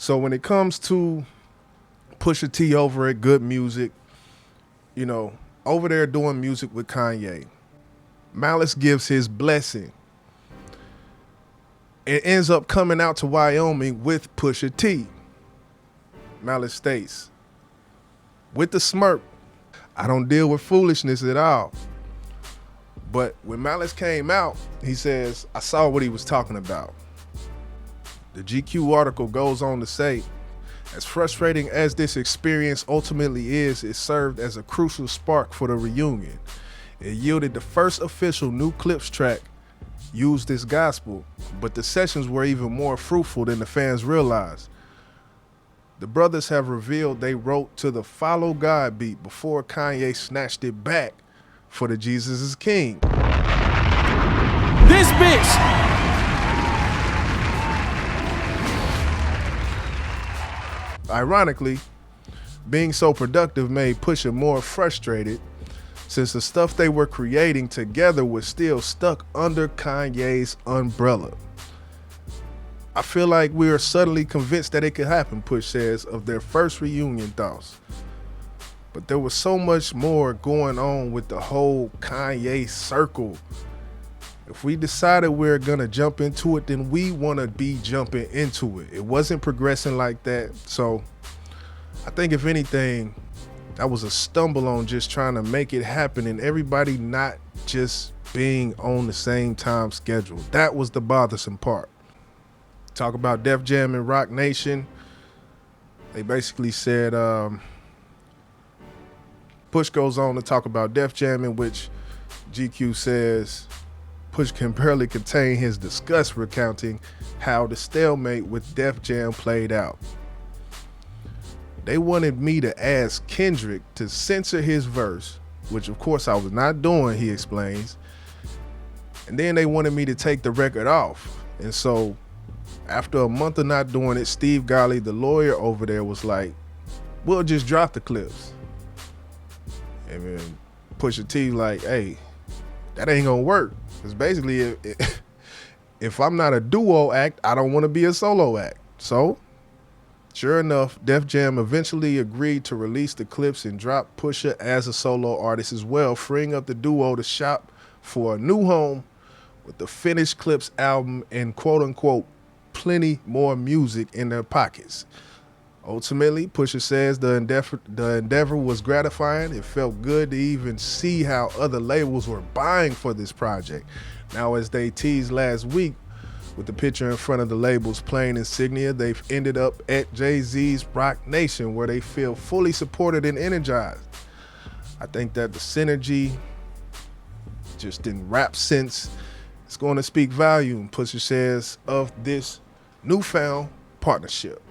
So when it comes to Pusha T over at Good Music, you know, over there doing music with Kanye, Malice gives his blessing. It ends up coming out to Wyoming with Pusha T. Malice states, with the smirk, I don't deal with foolishness at all. But when Malice came out, he says, I saw what he was talking about. The GQ article goes on to say, as frustrating as this experience ultimately is, it served as a crucial spark for the reunion. It yielded the first official new Clipse track used this gospel, but the sessions were even more fruitful than the fans realized. The brothers have revealed they wrote to the Follow God beat before Kanye snatched it back for the Jesus is King. This bitch! Ironically, being so productive made Pusha more frustrated since the stuff they were creating together was still stuck under Kanye's umbrella. I feel like we are subtly convinced that it could happen, Push says, of their first reunion thoughts. But there was so much more going on with the whole Kanye circle. If we decided we're gonna jump into it, then we wanna be jumping into it. It wasn't progressing like that. So I think if anything, that was a stumble on just trying to make it happen and everybody not just being on the same time schedule. That was the bothersome part. Talk about Def Jam and Rock Nation. They basically said, Push goes on to talk about Def Jam, in which GQ says Push can barely contain his disgust recounting how the stalemate with Def Jam played out. They wanted me to ask Kendrick to censor his verse, which of course I was not doing, he explains. And then they wanted me to take the record off. And so after a month of not doing it, Steve Golly, the lawyer over there, was like, we'll just drop the clips. And then Pusha T like, hey, that ain't gonna work. Because basically, if I'm not a duo act, I don't want to be a solo act. So, sure enough, Def Jam eventually agreed to release the clips and drop Pusha as a solo artist as well, freeing up the duo to shop for a new home with the finished Clipse album and quote-unquote plenty more music in their pockets. Ultimately, Pusha says the endeavor was gratifying. It felt good to even see how other labels were buying for this project. Now, as they teased last week with the picture in front of the label's plain insignia, they've ended up at Jay-Z's Rock Nation, where they feel fully supported and energized. I think that the synergy, just in rap sense, is going to speak volume, Pusha says, of this newfound partnership.